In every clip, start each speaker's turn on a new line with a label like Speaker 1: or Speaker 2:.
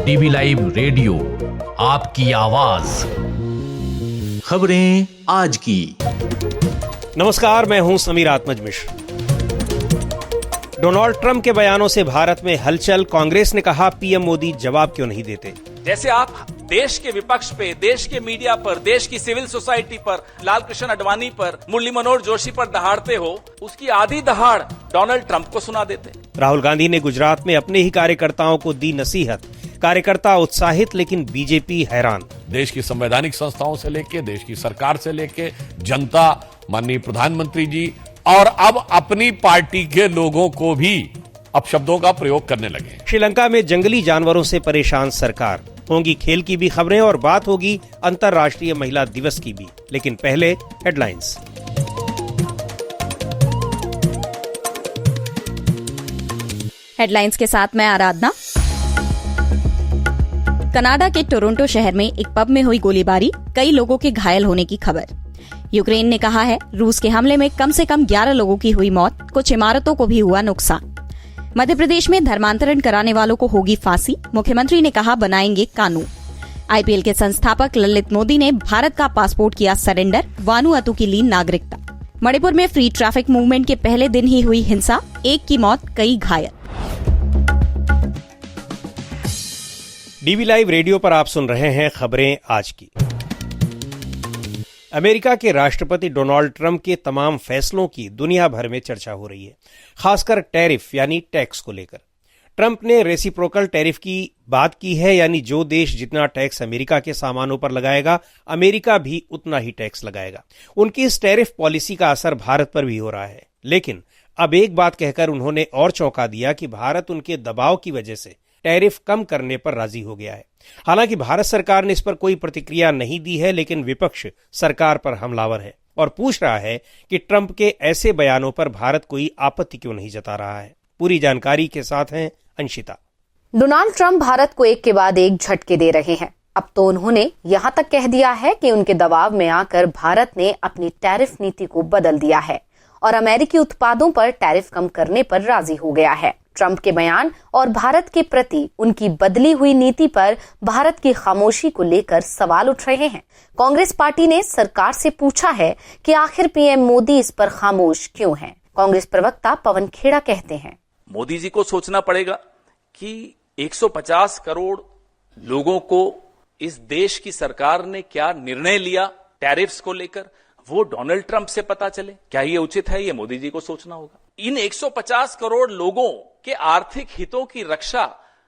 Speaker 1: DV live radio, आपकी आवाज। खबरें आज की।
Speaker 2: नमस्कार, मैं हूं समीर आत्मज मिश्र। डोनाल्ड ट्रंप के बयानों से भारत में हलचल। कांग्रेस ने कहा पीएम मोदी जवाब क्यों नहीं देते।
Speaker 3: जैसे आप देश के विपक्ष पे, देश के मीडिया पर, देश की सिविल सोसाइटी पर, लाल कृष्ण आडवाणी पर, मुरली मनोहर जोशी पर दहाड़ते हो, उसकी आधी दहाड़ डोनाल्ड ट्रंप को सुना देते।
Speaker 2: राहुल गांधी ने गुजरात में अपने ही कार्यकर्ताओं को दी नसीहत। कार्यकर्ता उत्साहित लेकिन बीजेपी हैरान।
Speaker 4: देश की संवैधानिक संस्थाओं से लेके, देश की सरकार से लेके, जनता, माननीय प्रधानमंत्री जी और अब अपनी पार्टी के लोगों को भी अपशब्दों का प्रयोग करने लगे।
Speaker 2: श्रीलंका में जंगली जानवरों से परेशान सरकार। होंगी खेल की भी खबरें और बात होगी अंतर्राष्ट्रीय महिला दिवस की भी। लेकिन पहले हेडलाइंस।
Speaker 5: हेडलाइंस के साथ मैं आराधना। कनाडा के टोरंटो शहर में एक पब में हुई गोलीबारी, कई लोगों के घायल होने की खबर। यूक्रेन ने कहा है रूस के हमले में कम से कम 11 लोगों की हुई मौत, कुछ इमारतों को भी हुआ नुकसान। मध्य प्रदेश में धर्मांतरण कराने वालों को होगी फांसी, मुख्यमंत्री ने कहा बनाएंगे कानून। आईपीएल के संस्थापक ललित मोदी ने भारत का पासपोर्ट किया सरेंडर, वानुअतु की ली नागरिकता। मणिपुर में फ्री ट्रैफिक मूवमेंट के पहले दिन ही हुई हिंसा, एक की मौत, कई घायल।
Speaker 2: डीवी लाइव रेडियो पर आप सुन रहे हैं खबरें आज की। अमेरिका के राष्ट्रपति डोनाल्ड ट्रंप के तमाम फैसलों की दुनिया भर में चर्चा हो रही है, खासकर टैरिफ यानी टैक्स को लेकर। ट्रंप ने रेसिप्रोकल टैरिफ की बात की है, यानी जो देश जितना टैक्स अमेरिका के सामानों पर लगाएगा, अमेरिका भी उतना ही टैक्स लगाएगा। उनकी इस टैरिफ पॉलिसी का असर भारत पर भी हो रहा है। लेकिन अब एक बात कहकर उन्होंने और चौंका दिया कि भारत उनके दबाव की वजह से टैरिफ कम करने पर राजी हो गया है। हालांकि भारत सरकार ने इस पर कोई प्रतिक्रिया नहीं दी है, लेकिन विपक्ष सरकार पर हमलावर है और पूछ रहा है कि ट्रंप के ऐसे बयानों पर भारत कोई आपत्ति क्यों नहीं जता रहा है। पूरी जानकारी के साथ हैं अंशिता।
Speaker 6: डोनाल्ड ट्रंप भारत को एक के बाद एक झटके दे रहे हैं। अब तो उन्होंने यहां तक कह दिया है कि उनके दबाव में आकर भारत ने अपनी टैरिफ नीति को बदल दिया है और अमेरिकी उत्पादों पर टैरिफ कम करने पर राजी हो गया है। ट्रंप के बयान और भारत के प्रति उनकी बदली हुई नीति पर भारत की खामोशी को लेकर सवाल उठ रहे हैं। कांग्रेस पार्टी ने सरकार से पूछा है कि आखिर पीएम मोदी इस पर खामोश क्यों हैं। कांग्रेस प्रवक्ता पवन खेड़ा कहते हैं,
Speaker 3: मोदी जी को सोचना पड़ेगा कि 150 करोड़ लोगों को इस देश की सरकार ने क्या निर्णय लिया टैरिफ्स को लेकर, वो डोनाल्ड ट्रंप से पता चले। क्या ये उचित है? ये मोदी जी को सोचना होगा। इन 150 करोड़ लोगों के आर्थिक हितों की रक्षा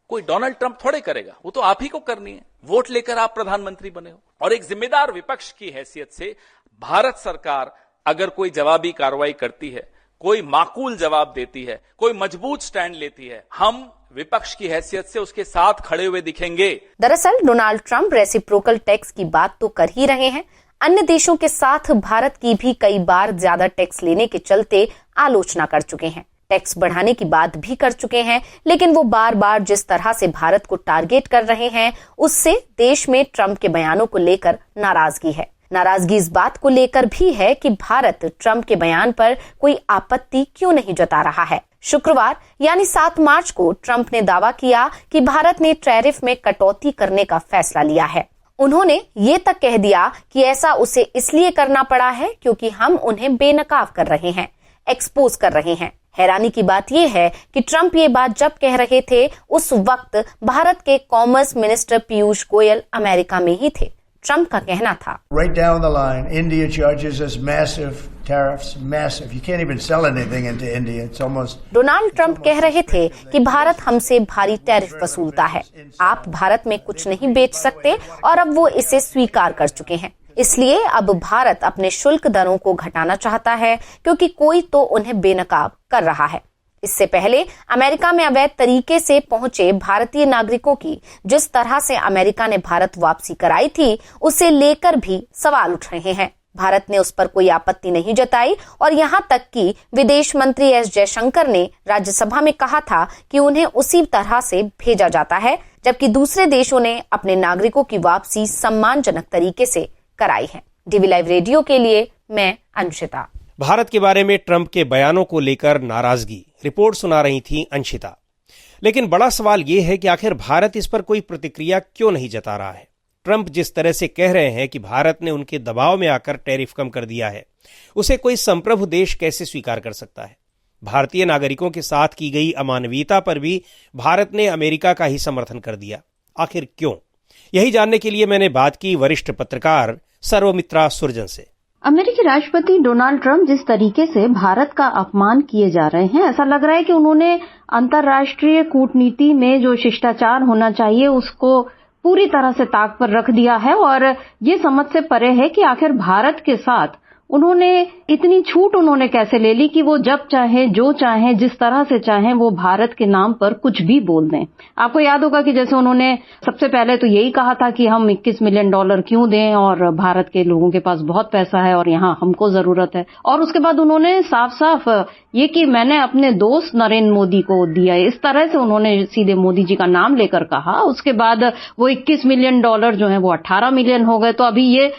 Speaker 3: कोई डोनाल्ड ट्रंप थोड़े करेगा, वो तो आप ही को करनी है। वोट लेकर आप प्रधानमंत्री बने हो और एक जिम्मेदार विपक्ष की हैसियत से भारत सरकार अगर कोई जवाबी कार्रवाई करती है, कोई माकूल जवाब देती है, कोई मजबूत स्टैंड लेती है, हम विपक्ष की हैसियत से उसके साथ खड़े हुए दिखेंगे।
Speaker 6: दरअसल डोनाल्ड ट्रंप रेसिप्रोकल टैक्स की बात तो कर ही रहे हैं। अन्य देशों के साथ भारत की भी कई बार ज्यादा टैक्स लेने के चलते आलोचना कर चुके हैं। टैक्स बढ़ाने की बात भी कर चुके हैं, लेकिन वो बार बार जिस तरह से भारत को टारगेट कर रहे हैं, उससे देश में ट्रंप के बयानों को लेकर नाराजगी है। नाराजगी इस बात को लेकर भी है कि भारत ट्रंप के बयान पर कोई आपत्ति क्यों नहीं जता रहा है। शुक्रवार यानी 7 मार्च को ट्रंप ने दावा किया कि भारत ने टैरिफ में कटौती करने का फैसला लिया है। उन्होंने ये तक कह दिया कि ऐसा उसे इसलिए करना पड़ा है क्योंकि हम उन्हें बेनकाब कर रहे हैं, एक्सपोज कर रहे हैं। हैरानी की बात यह है कि ट्रंप ये बात जब कह रहे थे, उस वक्त भारत के commerce minister Piyush Goyal America में ही थे। ट्रंप का कहना था,
Speaker 7: Right down the line, India charges us massive tariffs, massive. You can't even sell anything into India. It's almost.
Speaker 6: Donald Trump कह रहे थे कि भारत हमसे भारी टैरिफ वसूलता है, आप भारत में कुछ नहीं बेच सकते, और अब वो इसे स्वीकार कर चुके हैं। इसलिए अब भारत अपने शुल्क दरों को घटाना चाहता है क्योंकि कोई तो उन्हें बेनकाब कर रहा है। इससे पहले अमेरिका में अवैध तरीके से पहुंचे भारतीय नागरिकों की जिस तरह से अमेरिका ने भारत वापसी कराई थी, उसे लेकर भी सवाल उठ रहे हैं। भारत ने उस पर कोई आपत्ति नहीं जताई और यहां तक कि विदेश मंत्री एस जयशंकर ने राज्यसभा में कहा था कि उन्हें उसी तरह से भेजा जाता है, जबकि दूसरे देशों ने अपने नागरिकों की वापसी सम्मानजनक तरीके से कराई है। डीवी लाइव रेडियो के लिए मैं अंशिता।
Speaker 2: भारत के बारे में ट्रंप के बयानों को लेकर नाराजगी, रिपोर्ट सुना रही थी अंशिता। लेकिन बड़ा सवाल यह है कि आखिर भारत इस पर कोई प्रतिक्रिया क्यों नहीं जता रहा है। ट्रंप जिस तरह से कह रहे हैं कि भारत ने उनके दबाव में आकर टैरिफ कम कर दिया है, उसे कोई संप्रभु देश कैसे स्वीकार कर सकता है। भारतीय नागरिकों के साथ की गई अमानवीयता पर भी भारत ने अमेरिका का ही समर्थन कर दिया। आखिर क्यों? यही जानने के लिए मैंने बात की वरिष्ठ पत्रकार सर्वमित्रा सुरजन से।
Speaker 8: अमेरिकी राष्ट्रपति डोनाल्ड ट्रंप जिस तरीके से भारत का अपमान किए जा रहे हैं, ऐसा लग रहा है कि उन्होंने अंतर्राष्ट्रीय कूटनीति में जो शिष्टाचार होना चाहिए उसको पूरी तरह से ताक पर रख दिया है और ये समझ से परे है कि आखिर भारत के साथ उन्होंने इतनी छूट उन्होंने कैसे ले ली कि वो जब चाहे जो चाहे जिस तरह से चाहे वो भारत के नाम पर कुछ भी बोल दें। आपको याद होगा कि जैसे उन्होंने सबसे पहले तो यही कहा था कि हम $21 मिलियन क्यों दें और भारत के लोगों के पास बहुत पैसा है और यहाँ हमको जरूरत है, और उसके बाद उन्होंने साफ साफ ये कि मैंने अपने दोस्त नरेंद्र मोदी को दिया, इस तरह से उन्होंने सीधे मोदी जी का नाम लेकर कहा। उसके बाद वो $21 मिलियन जो है वो 18 मिलियन हो गए। तो अभी ये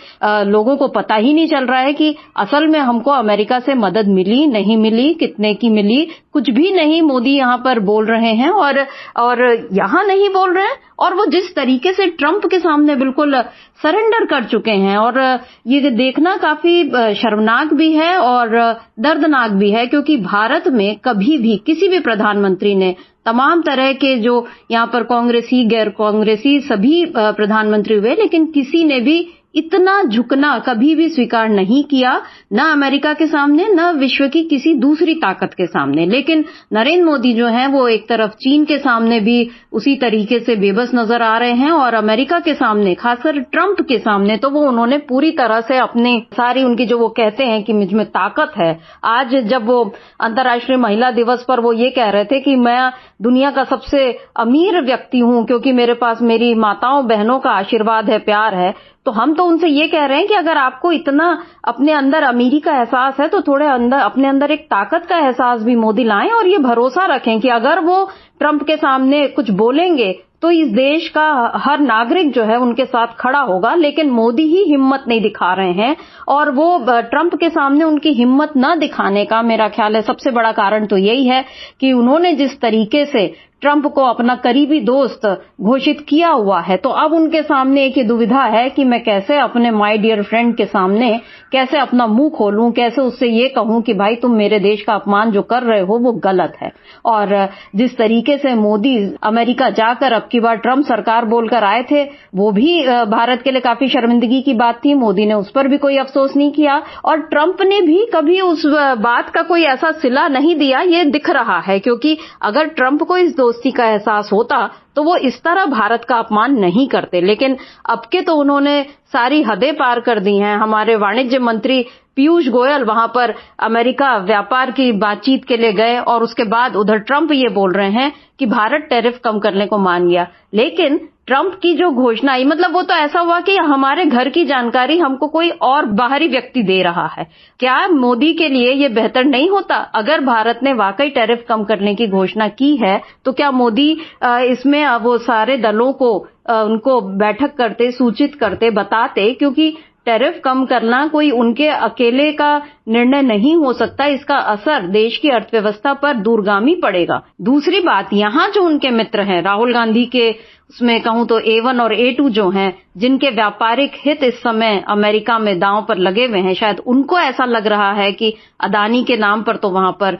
Speaker 8: लोगों को पता ही नहीं चल रहा है कि असल में हमको अमेरिका से मदद मिली नहीं मिली, कितने की मिली, कुछ भी नहीं मोदी यहाँ पर बोल रहे हैं और यहाँ नहीं बोल रहे हैं। और वो जिस तरीके से ट्रंप के सामने बिल्कुल सरेंडर कर चुके हैं, और ये देखना काफी शर्मनाक भी है और दर्दनाक भी है, क्योंकि भारत में कभी भी किसी भी प्रधानमंत्री ने तमाम तरह के जो यहाँ पर कांग्रेसी गैर कांग्रेसी सभी प्रधानमंत्री हुए, लेकिन किसी ने भी इतना झुकना कभी भी स्वीकार नहीं किया, न अमेरिका के सामने न विश्व की किसी दूसरी ताकत के सामने। लेकिन नरेंद्र मोदी जो हैं वो एक तरफ चीन के सामने भी उसी तरीके से बेबस नजर आ रहे हैं और अमेरिका के सामने, खासकर ट्रंप के सामने, तो वो उन्होंने पूरी तरह से अपनी सारी उनकी जो वो कहते हैं कि मुझ में ताकत है। आज जब वो अंतर्राष्ट्रीय महिला दिवस पर वो ये कह रहे थे कि मैं दुनिया का सबसे अमीर व्यक्ति हूं क्योंकि मेरे पास मेरी माताओं बहनों का आशीर्वाद है, प्यार है, तो हम तो उनसे ये कह रहे हैं कि अगर आपको इतना अपने अंदर अमीरी का एहसास है तो थोड़े अपने अंदर एक ताकत का एहसास भी मोदी लाएं और ये भरोसा रखें कि अगर वो ट्रंप के सामने कुछ बोलेंगे तो इस देश का हर नागरिक जो है उनके साथ खड़ा होगा। लेकिन मोदी ही हिम्मत नहीं दिखा रहे हैं और वो ट्रंप के सामने उनकी हिम्मत न दिखाने का मेरा ख्याल है सबसे बड़ा कारण तो यही है कि उन्होंने जिस तरीके से ट्रंप को अपना करीबी दोस्त घोषित किया हुआ है, तो अब उनके सामने एक ही दुविधा है कि मैं कैसे अपने माय डियर फ्रेंड के सामने कैसे अपना मुंह खोलूं, कैसे उससे ये कहूं कि भाई तुम मेरे देश का अपमान जो कर रहे हो वो गलत है। और जिस तरीके से मोदी अमेरिका जाकर अब की बार ट्रंप सरकार बोलकर आए थे, वो भी भारत के लिए काफी शर्मिंदगी की बात थी। मोदी ने उस पर भी कोई अफसोस नहीं किया और ट्रंप ने भी कभी उस बात का कोई ऐसा सिला नहीं दिया, ये दिख रहा है। क्योंकि अगर ट्रंप को इस दोस्ती का एहसास होता तो वो इस तरह भारत का अपमान नहीं करते। लेकिन अब के तो उन्होंने सारी हदें पार कर दी हैं। हमारे वाणिज्य मंत्री पीयूष गोयल वहां पर अमेरिका व्यापार की बातचीत के लिए गए और उसके बाद उधर ट्रंप ये बोल रहे हैं कि भारत टैरिफ कम करने को मान गया। लेकिन ट्रंप की जो घोषणा आई, मतलब वो तो ऐसा हुआ कि हमारे घर की जानकारी हमको कोई और बाहरी व्यक्ति दे रहा है। क्या मोदी के लिए ये बेहतर नहीं होता अगर भारत ने वाकई टैरिफ कम करने की घोषणा की है, तो क्या मोदी इसमें वो सारे दलों को उनको बैठक करते, सूचित करते, बताते, क्योंकि टैरिफ कम करना कोई उनके अकेले का निर्णय नहीं हो सकता, इसका असर देश की अर्थव्यवस्था पर दूरगामी पड़ेगा। दूसरी बात, यहाँ जो उनके मित्र हैं राहुल गांधी के, उसमें कहूं तो A1 और A2 जो हैं, जिनके व्यापारिक हित इस समय अमेरिका में दांव पर लगे हुए हैं, शायद उनको ऐसा लग रहा है कि अदानी के नाम पर तो वहां पर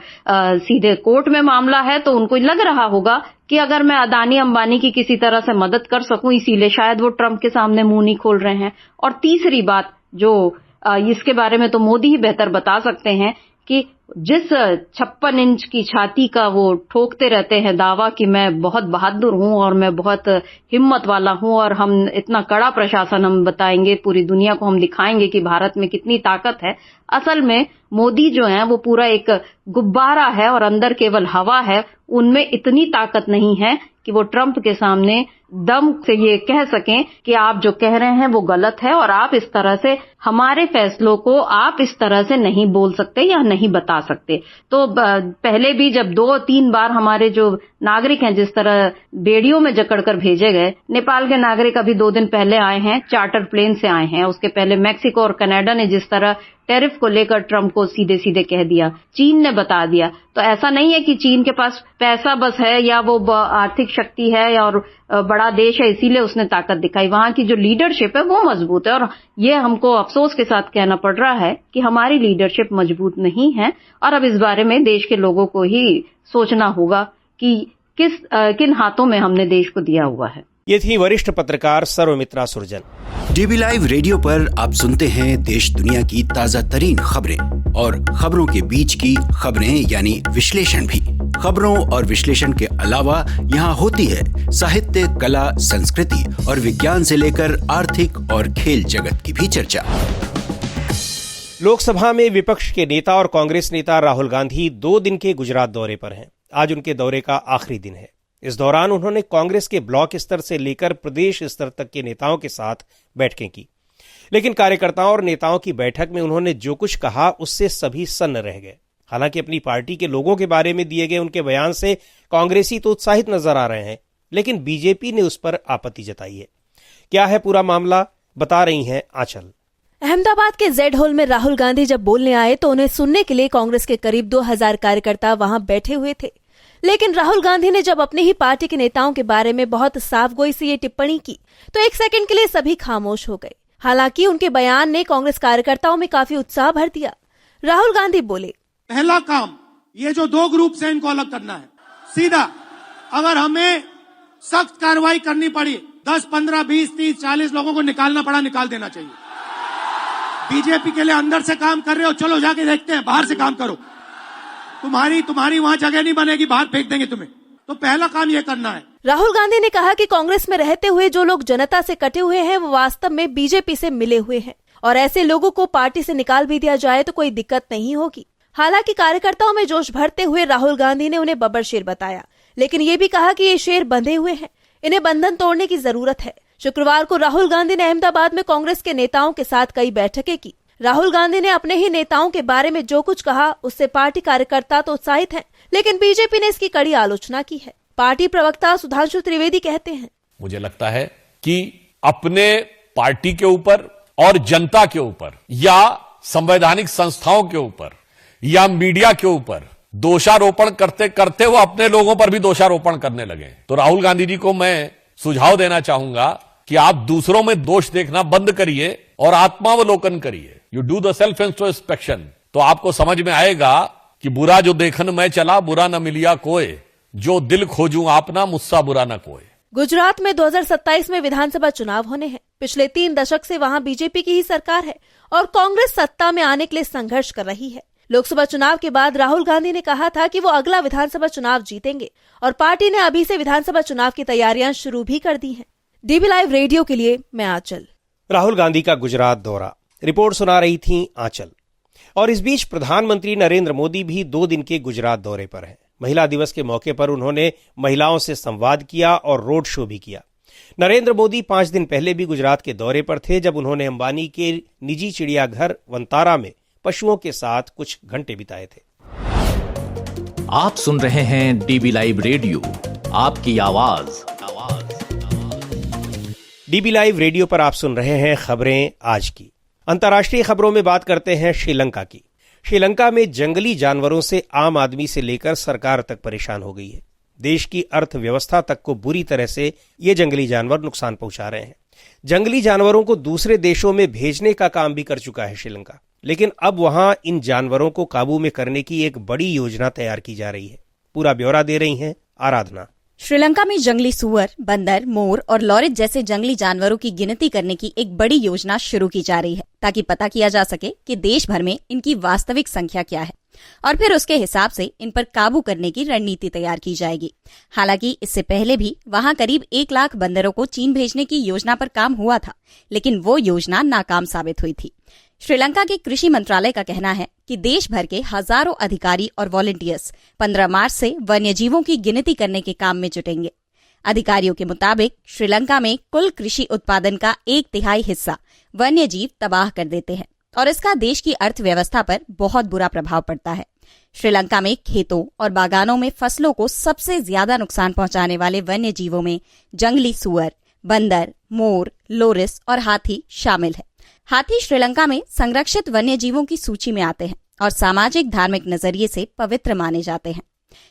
Speaker 8: सीधे कोर्ट में मामला है, तो उनको लग रहा होगा कि अगर मैं अदानी अंबानी की किसी तरह से मदद कर सकूं, इसीलिए शायद वो ट्रंप के सामने मुंह नहीं खोल रहे हैं। और तीसरी बात जो इसके बारे में तो मोदी ही बेहतर बता सकते हैं कि जिस 56 इंच की छाती का वो ठोकते रहते हैं दावा कि मैं बहुत बहादुर हूं और मैं बहुत हिम्मत वाला हूं और हम इतना कड़ा प्रशासन हम बताएंगे, पूरी दुनिया को हम दिखाएंगे कि भारत में कितनी ताकत है, असल में मोदी जो है वो पूरा एक गुब्बारा है और अंदर केवल हवा है। उनमें इतनी ताकत नहीं है कि वो ट्रंप के सामने दम से ये कह सकें कि आप जो कह रहे हैं वो गलत है और आप इस तरह से हमारे फैसलों को आप इस तरह से नहीं बोल सकते या नहीं बता सकते। तो पहले भी जब 2-3 बार हमारे जो नागरिक हैं जिस तरह बेड़ियों में जकड़कर भेजे गए, नेपाल के नागरिक अभी 2 दिन पहले आए हैं, चार्टर प्लेन से आए हैं, उसके पहले मैक्सिको और कनाडा ने जिस तरह टैरिफ को लेकर ट्रंप को सीधे सीधे कह दिया, चीन ने बता दिया। तो ऐसा नहीं है कि चीन के पास पैसा बस है या वो आर्थिक शक्ति है और बड़ा देश है इसीलिए उसने ताकत दिखाई। वहां की जो लीडरशिप है वो मजबूत है और ये हमको अफसोस के साथ कहना पड़ रहा है कि हमारी लीडरशिप मजबूत नहीं है और अब इस बारे में देश के लोगों को ही सोचना होगा कि किन हाथों में हमने देश को दिया हुआ है।
Speaker 2: ये थी वरिष्ठ पत्रकार Sarvamitra Surjan.
Speaker 9: DB live radio पर आप सुनते हैं देश दुनिया की ताजा तरीन खबरें और खबरों के बीच की खबरें यानी विश्लेषण भी। खबरों और विश्लेषण के अलावा यहाँ होती है साहित्य, कला, संस्कृति और विज्ञान से लेकर आर्थिक और खेल जगत की भी चर्चा।
Speaker 2: लोकसभा में विपक्ष के नेता और कांग्रेस नेता राहुल गांधी 2 दिन के गुजरात दौरे पर हैं। आज उनके दौरे का आखिरी दिन है। इस दौरान उन्होंने कांग्रेस के ब्लॉक स्तर से लेकर प्रदेश स्तर तक के नेताओं के साथ बैठकें की, लेकिन कार्यकर्ताओं और नेताओं की बैठक में उन्होंने जो कुछ कहा उससे सभी सन्न रह गए। हालांकि अपनी पार्टी के लोगों के बारे में दिए गए उनके बयान से कांग्रेसी तो उत्साहित नजर आ रहे हैं, लेकिन बीजेपी ने उस पर आपत्ति जताई है। क्या है पूरा मामला, बता रही हैं आंचल।
Speaker 10: अहमदाबाद के जेड हॉल में राहुल गांधी जब बोलने आए तो उन्हें सुनने के लिए कांग्रेस के करीब 2000 कार्यकर्ता वहां बैठे हुए थे। लेकिन राहुल गांधी ने जब अपनी ही पार्टी के नेताओं के बारे में बहुत साफगोई से ये टिप्पणी की तो एक सेकंड के लिए सभी खामोश हो गए। हालांकि उनके बयान ने कांग्रेस कार्यकर्ताओं में काफी उत्साह भर दिया। राहुल गांधी बोले,
Speaker 11: पहला काम ये जो 2 ग्रुप से इनको अलग करना है। सीधा अगर हमें सख्त कार्रवाई करनी पड़ी, 10, 15, 20, 30, 40 लोगों को निकालना पड़ा, निकाल देना चाहिए। बीजेपी के लिए अंदर से काम कर रहे हो, चलो जाके देखते हैं, बाहर से काम करो। तुम्हारी वहां जगह नहीं बनेगी, बाहर फेंक देंगे तुम्हें। तो पहला काम ये करना है।
Speaker 10: राहुल गांधी ने कहा कि कांग्रेस में रहते हुए जो लोग जनता से कटे हुए हैं वो वास्तव में बीजेपी से मिले हुए हैं और ऐसे लोगों को पार्टी से निकाल भी दिया जाए तो कोई दिक्कत नहीं होगी। हालांकि कार्यकर्ताओं में जोश भरते हुए राहुल गांधी ने उन्हें बब्बर शेर बताया, लेकिन ये भी कहा कि ये शेर बंधे हुए हैं, इन्हें बंधन तोड़ने की जरूरत है। शुक्रवार को राहुल गांधी ने अहमदाबाद में कांग्रेस के नेताओं के साथ कई बैठकें की। राहुल गांधी ने अपने ही नेताओं के बारे में जो कुछ कहा उससे पार्टी कार्यकर्ता तो उत्साहित हैं, लेकिन बीजेपी ने इसकी कड़ी आलोचना की है। पार्टी प्रवक्ता सुधांशु त्रिवेदी कहते हैं,
Speaker 4: मुझे लगता है कि अपने पार्टी के ऊपर और जनता के ऊपर या संवैधानिक संस्थाओं के ऊपर या मीडिया के ऊपर दोषारोपण करते करते वो अपने लोगों पर भी दोषारोपण करने लगे। तो राहुल गांधी जी को मैं सुझाव देना चाहूंगा कि आप दूसरों में दोष देखना बंद करिए और आत्मावलोकन करिए। You do the self introspection, तो आपको समझ में आएगा कि बुरा जो देखन मैं चला, बुरा न मिलिया कोई, जो दिल खोजूं आपना, मुझसा बुरा न कोई।
Speaker 10: गुजरात में 2027 में विधानसभा चुनाव होने हैं। पिछले 3 दशक से वहां बीजेपी की ही सरकार है और कांग्रेस सत्ता में आने के लिए संघर्ष कर रही है। लोकसभा चुनाव के बाद राहुल गांधी ने कहा था कि वो अगला विधानसभा चुनाव जीतेंगे और पार्टी ने अभी से विधानसभा चुनाव की तैयारियां शुरू भी कर दी हैं। डीबी लाइव रेडियो के लिए मैं आंचल।
Speaker 2: राहुल गांधी का गुजरात दौरा, रिपोर्ट सुना रही थी आंचल। और इस बीच प्रधानमंत्री नरेंद्र मोदी भी 2 दिन के गुजरात दौरे पर हैं। महिला दिवस के मौके पर उन्होंने महिलाओं से संवाद किया और रोड शो भी किया। नरेंद्र मोदी 5 दिन पहले भी गुजरात के दौरे पर थे, जब उन्होंने अंबानी के निजी चिड़ियाघर वंतारा में पशुओं के साथ कुछ घंटे बिताए थे।
Speaker 1: आप सुन रहे हैं डीबी लाइव रेडियो, आपकी आवाज।
Speaker 2: डीबी लाइव रेडियो पर आप सुन रहे हैं खबरें आज की। अंतर्राष्ट्रीय खबरों में बात करते हैं श्रीलंका की। श्रीलंका में जंगली जानवरों से आम आदमी से लेकर सरकार तक परेशान हो गई है। देश की अर्थव्यवस्था तक को बुरी तरह से ये जंगली जानवर नुकसान पहुंचा रहे हैं। जंगली जानवरों को दूसरे देशों में भेजने का काम भी कर चुका है श्रीलंका, लेकिन अब वहां इन जानवरों को काबू में करने की एक बड़ी योजना तैयार की जा रही है। पूरा ब्यौरा दे रही हैं आराधना।
Speaker 5: श्रीलंका में जंगली सुअर, बंदर, मोर और लॉरिस जैसे जंगली जानवरों की गिनती करने की एक बड़ी योजना शुरू की जा रही है, ताकि पता किया जा सके कि देश भर में इनकी वास्तविक संख्या क्या है और फिर उसके हिसाब से इन पर काबू करने की रणनीति तैयार की जाएगी। हालांकि इससे पहले भी वहां करीब 1 लाख बंदरों को चीन भेजने की योजना पर काम हुआ था, लेकिन वो योजना नाकाम साबित हुई थी। श्रीलंका के कृषि मंत्रालय का कहना है कि देश भर के हजारों अधिकारी और वॉलंटियर्स 15 मार्च से वन्यजीवों की गिनती करने के काम में जुटेंगे। अधिकारियों के मुताबिक श्रीलंका में कुल कृषि उत्पादन का 1/3 हिस्सा वन्यजीव तबाह कर देते हैं और इसका देश की अर्थव्यवस्था पर बहुत बुरा प्रभाव पड़ता है। श्रीलंका में खेतों और बागानों में फसलों को सबसे ज्यादा नुकसान पहुंचाने वाले वन्य जीवों में जंगली सुअर, बंदर, मोर, लोरिस और हाथी शामिल है। हाथी श्रीलंका में संरक्षित वन्य जीवों की सूची में आते हैं और सामाजिक धार्मिक नजरिए से पवित्र माने जाते हैं।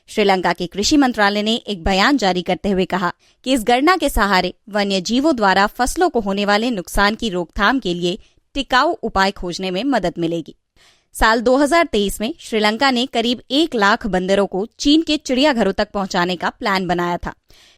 Speaker 5: श्रीलंका के कृषि मंत्रालय ने एक बयान जारी करते हुए कहा कि इस गणना के सहारे वन्य जीवों द्वारा फसलों को होने वाले नुकसान की रोकथाम के लिए टिकाऊ उपाय खोजने में मदद मिलेगी। साल 2023 में श्रीलंका ने करीब 1 लाख बंदरों को चीन के चिड़ियाघरों तक पहुंचाने का प्लान बनाया था।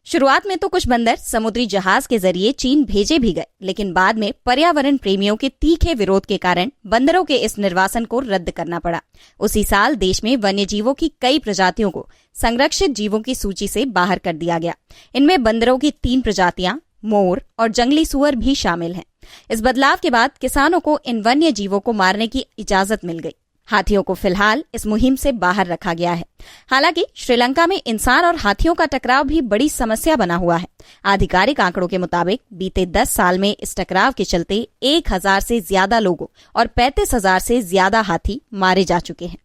Speaker 5: शुरुआत में तो कुछ बंदर समुद्री जहाज के जरिए चीन भेजे भी गए, लेकिन बाद में पर्यावरण प्रेमियों के तीखे विरोध के कारण बंदरों के इस निर्वासन को रद्द करना पड़ा। उसी साल देश में वन्य जीवों की कई प्रजातियों को संरक्षित जीवों की सूची से बाहर कर दिया गया। इनमें बंदरों की 3 प्रजातियां, मोर और जंगली सुअर भी शामिल हैं। इस बदलाव के बाद किसानों को इन वन्य जीवों को मारने की इजाजत मिल गई। हाथियों को फिलहाल इस मुहिम से बाहर रखा गया है। हालांकि श्रीलंका में इंसान और हाथियों का टकराव भी बड़ी समस्या बना हुआ है। आधिकारिक आंकड़ों के मुताबिक बीते 10 साल में इस टकराव के चलते 1000 से ज्यादा लोगों और 35,000 से ज्यादा हाथी मारे जा चुके हैं।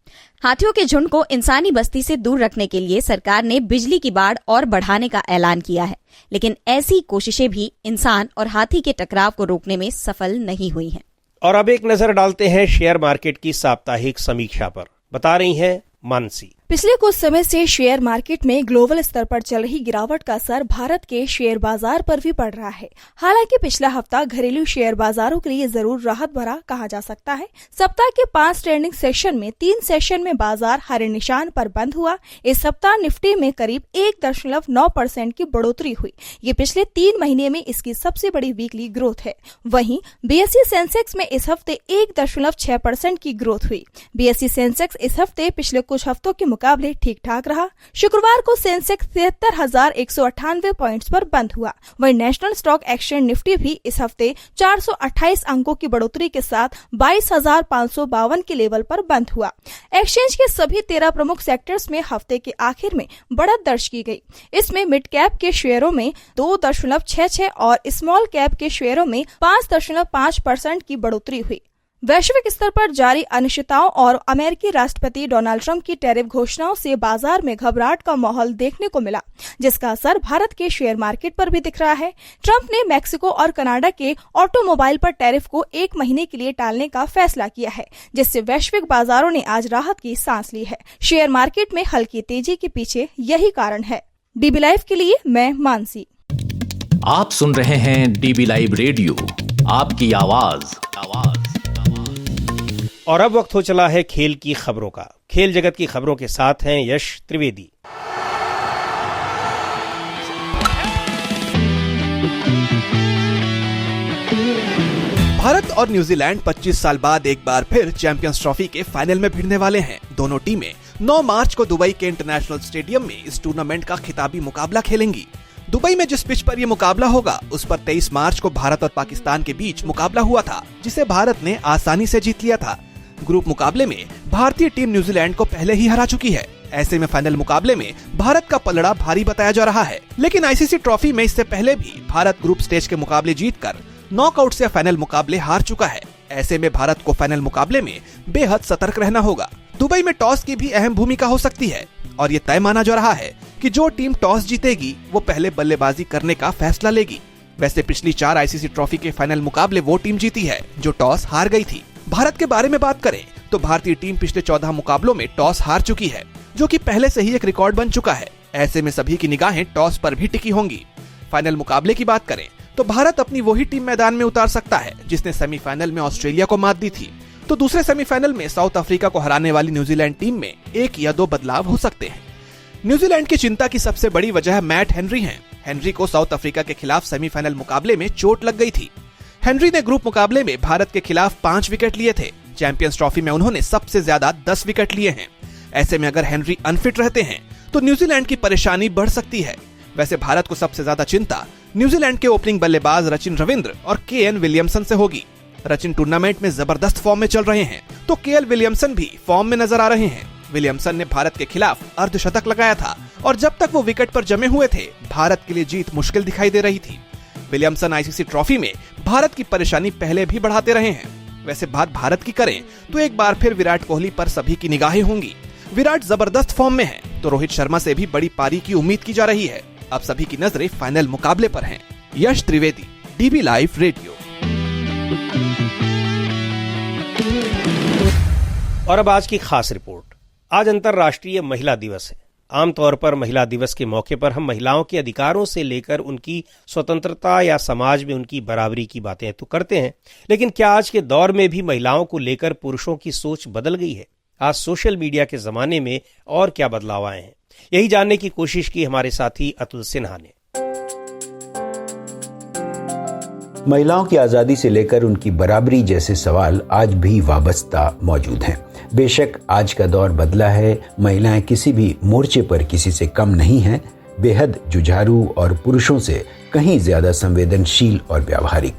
Speaker 5: हाथियों के झुंड को इंसानी बस्ती से दूर रखने के लिए सरकार ने बिजली की बाड़ और बढ़ाने का ऐलान किया है, लेकिन ऐसी कोशिशें भी इंसान और हाथी के टकराव को रोकने में सफल नहीं हुई हैं।
Speaker 2: और अब एक नजर डालते हैं शेयर मार्केट की साप्ताहिक समीक्षा पर। बता रही हैं मानसी।
Speaker 10: पिछले कुछ समय से शेयर मार्केट में ग्लोबल स्तर पर चल रही गिरावट का असर भारत के शेयर बाजार पर भी पड़ रहा है। हालांकि पिछला हफ्ता घरेलू शेयर बाजारों के लिए जरूर राहत भरा कहा जा सकता है। सप्ताह के 5 ट्रेडिंग सेशन में 3 सेशन में बाजार हरे निशान पर बंद हुआ। इस सप्ताह निफ्टी में करीब 1.9% की बढ़ोतरी हुई। ये पिछले 3 महीने में इसकी सबसे बड़ी वीकली ग्रोथ है। वहीं BSE सेंसेक्स में इस हफ्ते 1.6% की ग्रोथ हुई। BSE सेंसेक्स इस हफ्ते पिछले कुछ हफ्तों के मुकाबले ठीक ठाक रहा। शुक्रवार को सेंसेक्स 73,198 पॉइंट्स पर बंद हुआ। वहीं नेशनल स्टॉक एक्सचेंज निफ्टी भी इस हफ्ते 428 अंकों की बढ़ोतरी के साथ 22,552 के लेवल पर बंद हुआ। एक्सचेंज के सभी 13 प्रमुख सेक्टर्स में हफ्ते के आखिर में बढ़त दर्ज की गई। इसमें मिड कैप के शेयरों में 2.66 और स्मॉल कैप के शेयरों में 5.5% की बढ़ोतरी हुई। वैश्विक स्तर पर जारी अनिश्चितताओं और अमेरिकी राष्ट्रपति डोनाल्ड ट्रंप की टैरिफ घोषणाओं से बाजार में घबराहट का माहौल देखने को मिला, जिसका असर भारत के शेयर मार्केट पर भी दिख रहा है। ट्रंप ने मैक्सिको और कनाडा के ऑटोमोबाइल पर टैरिफ को 1 महीने के लिए टालने का फैसला किया है, जिससे वैश्विक बाजारों ने आज राहत की सांस ली है। शेयर मार्केट में हल्की तेजी के पीछे यही कारण है। डीबी लाइव के लिए मैं मानसी।
Speaker 1: आप सुन रहे हैं डीबी लाइव रेडियो, आपकी आवाज।
Speaker 2: और अब वक्त हो चला है खेल की खबरों का। खेल जगत की खबरों के साथ हैं यश त्रिवेदी।
Speaker 12: भारत और न्यूजीलैंड 25 साल बाद एक बार फिर चैंपियंस ट्रॉफी के फाइनल में भिड़ने वाले हैं। दोनों टीमें 9 मार्च को दुबई के इंटरनेशनल स्टेडियम में इस टूर्नामेंट का खिताबी मुकाबला खेलेंगी। दुबई में जिस पिच पर यह मुकाबला होगा, उस पर 23 मार्च को भारत और पाकिस्तान के बीच मुकाबला हुआ था, जिसे भारत ने आसानी से जीत लिया था। ग्रुप मुकाबले में भारतीय टीम न्यूजीलैंड को पहले ही हरा चुकी है। ऐसे में फाइनल मुकाबले में भारत का पलड़ा भारी बताया जा रहा है। लेकिन आईसीसी ट्रॉफी में इससे पहले भी भारत ग्रुप स्टेज के मुकाबले जीतकर नॉकआउट से फाइनल मुकाबले हार चुका है। ऐसे में भारत को फाइनल मुकाबले में बेहद सतर्क रहना होगा। दुबई में टॉस की भी अहम भूमिका हो सकती है और ये तय माना जा रहा है कि जो टीम टॉस जीतेगी वो पहले बल्लेबाजी करने का फैसला लेगी। वैसे पिछली 4 आईसीसी ट्रॉफी के फाइनल मुकाबले वो टीम जीती है जो टॉस हार गई थी। भारत के बारे में बात करें तो भारतीय टीम पिछले 14 मुकाबलों में टॉस हार चुकी है, जो कि पहले से ही एक रिकॉर्ड बन चुका है। ऐसे में सभी की निगाहें टॉस पर भी टिकी होंगी। फाइनल मुकाबले की बात करें तो भारत अपनी वही टीम मैदान में उतार सकता है जिसने सेमीफाइनल में ऑस्ट्रेलिया को मात दी थी। तो दूसरे सेमीफाइनल में साउथ अफ्रीका को हराने वाली न्यूजीलैंड टीम में 1 या 2 बदलाव हो सकते हैं। न्यूजीलैंड की चिंता की सबसे बड़ी वजह मैट हेनरी है। हेनरी को साउथ अफ्रीका के खिलाफ सेमीफाइनल मुकाबले में चोट लग गई थी। हेनरी ने ग्रुप मुकाबले में भारत के खिलाफ 5 विकेट लिए थे। चैंपियंस ट्रॉफी में उन्होंने सबसे ज्यादा 10 विकेट लिए हैं। ऐसे में अगर हेनरी अनफिट रहते हैं तो न्यूजीलैंड की परेशानी बढ़ सकती है। वैसे भारत को सबसे ज्यादा चिंता न्यूजीलैंड के ओपनिंग बल्लेबाज रचिन रविंद्र और केएन विलियमसन से होगी। रचिन टूर्नामेंट में जबरदस्त फॉर्म में चल रहे हैं तो केएल विलियमसन भी फॉर्म में नजर आ रहे हैं। विलियमसन ने भारत के खिलाफ अर्धशतक लगाया था और जब तक वो विकेट पर जमे हुए थे भारत के लिए जीत मुश्किल दिखाई दे रही थी। विलियमसन आईसीसी ट्रॉफी में भारत की परेशानी पहले भी बढ़ाते रहे हैं। वैसे बात भारत की करें तो एक बार फिर विराट कोहली पर सभी की निगाहें होंगी। विराट जबरदस्त फॉर्म में है तो रोहित शर्मा से भी बड़ी पारी की उम्मीद की जा रही है। अब सभी की नजरें फाइनल मुकाबले पर हैं। यश त्रिवेदी, डीबी लाइव रेडियो।
Speaker 2: और अब आज की खास रिपोर्ट। आज अंतर्राष्ट्रीय महिला दिवस है। आमतौर पर महिला दिवस के मौके पर हम महिलाओं के अधिकारों से लेकर उनकी स्वतंत्रता या समाज में उनकी बराबरी की बातें तो करते हैं, लेकिन क्या आज के दौर में भी महिलाओं को लेकर पुरुषों की सोच बदल गई है? आज सोशल मीडिया के जमाने में और क्या बदलाव आए हैं, यही जानने की कोशिश की हमारे साथी अतुल सिन्हा ने।
Speaker 9: महिलाओं की आज़ादी से लेकर उनकी बराबरी जैसे सवाल आज भी वाबस्ता मौजूद हैं। बेशक आज का दौर बदला है, महिलाएं किसी भी मोर्चे पर किसी से कम नहीं हैं, बेहद जुझारू और पुरुषों से कहीं ज्यादा संवेदनशील और व्यावहारिक।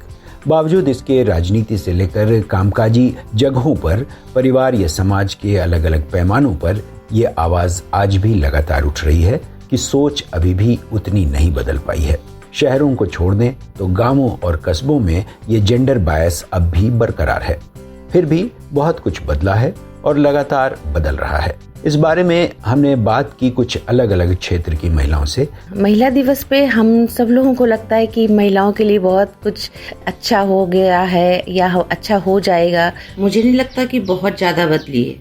Speaker 9: बावजूद इसके राजनीति से लेकर कामकाजी जगहों पर, परिवार या समाज के अलग अलग पैमानों पर ये आवाज आज भी लगातार उठ रही है कि सोच अभी भी उतनी नहीं बदल पाई है। शहरों को छोड़ दें तो गांवों और कस्बों में ये जेंडर बायस अब भी बरकरार है। फिर भी बहुत कुछ बदला है और लगातार बदल रहा है। इस बारे में हमने बात की कुछ अलग अलग क्षेत्र की महिलाओं से।
Speaker 13: महिला दिवस पे हम सब लोगों को लगता है कि महिलाओं के लिए बहुत कुछ अच्छा हो गया है या अच्छा हो जाएगा। मुझे नहीं लगता कि बहुत ज्यादा बदली है।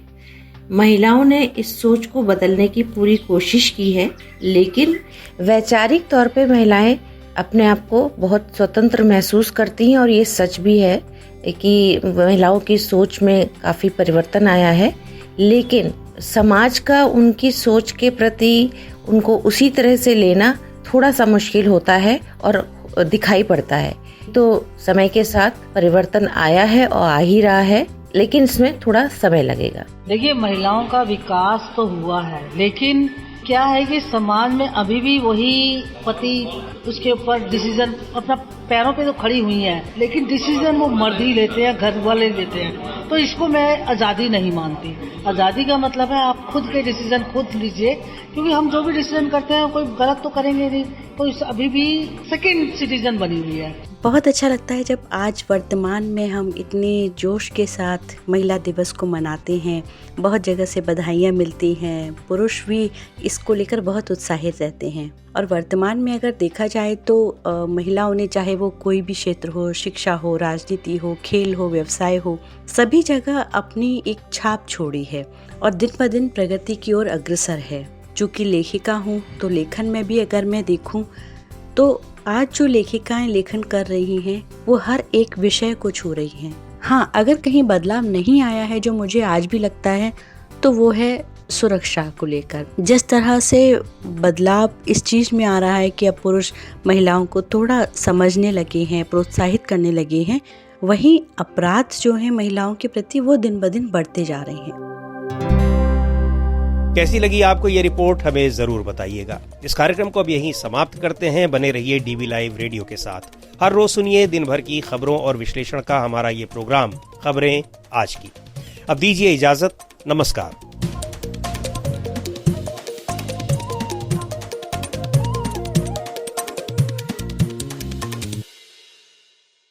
Speaker 13: महिलाओं ने इस सोच को बदलने की पूरी कोशिश की है, लेकिन वैचारिक तौर पे महिलाएं अपने आप को बहुत स्वतंत्र महसूस करती हैं और ये सच भी है कि महिलाओं की सोच में काफी परिवर्तन आया है, लेकिन समाज का उनकी सोच के प्रति उनको उसी तरह से लेना थोड़ा सा मुश्किल होता है और दिखाई पड़ता है। तो समय के साथ परिवर्तन आया है और आ ही रहा है, लेकिन इसमें थोड़ा समय लगेगा।
Speaker 14: देखिए, महिलाओं का विकास तो हुआ है, लेकिन क्या है कि समाज में अभी भी वही पति उसके ऊपर डिसीजन अपना पैरों पे तो खड़ी हुई है, लेकिन डिसीजन वो मर्द ही लेते हैं, घर वाले लेते हैं। तो इसको मैं आज़ादी नहीं मानती। आज़ादी का मतलब है आप खुद के डिसीजन खुद लीजिए, क्योंकि हम जो भी डिसीजन करते हैं कोई गलत तो करेंगे नहीं। तो इस अभी भी सेकंड सिटीजन बनी हुई है।
Speaker 15: बहुत अच्छा लगता है जब आज वर्तमान में हम इतने जोश के साथ महिला दिवस को मनाते हैं। बहुत जगह से बधाइयाँ मिलती हैं, पुरुष भी इसको लेकर बहुत उत्साहित रहते हैं। और वर्तमान में अगर देखा जाए तो महिलाओं ने, चाहे वो कोई भी क्षेत्र हो, शिक्षा हो, राजनीति हो, खेल हो, व्यवसाय हो, सभी जगह अपनी एक छाप छोड़ी है और दिन ब दिन प्रगति की ओर अग्रसर है। चूँकि लेखिका हूँ तो लेखन में भी अगर मैं देखूँ तो आज जो लेखिकाएं लेखन कर रही हैं वो हर एक विषय को छू रही हैं। हाँ, अगर कहीं बदलाव नहीं आया है जो मुझे आज भी लगता है तो वो है सुरक्षा को लेकर। जिस तरह से बदलाव इस चीज में आ रहा है कि अब पुरुष महिलाओं को थोड़ा समझने लगे हैं, प्रोत्साहित करने लगे हैं, वहीं अपराध जो है महिलाओं के प्रति वो दिन ब दिन बढ़ते जा रहे हैं।
Speaker 2: कैसी लगी आपको ये रिपोर्ट, हमें जरूर बताइएगा। इस कार्यक्रम को अब यहीं समाप्त करते हैं। बने रहिए डीवी लाइव रेडियो के साथ। हर रोज सुनिए दिन भर की खबरों और विश्लेषण का हमारा ये प्रोग्राम खबरें आज की। अब दीजिए इजाजत। नमस्कार।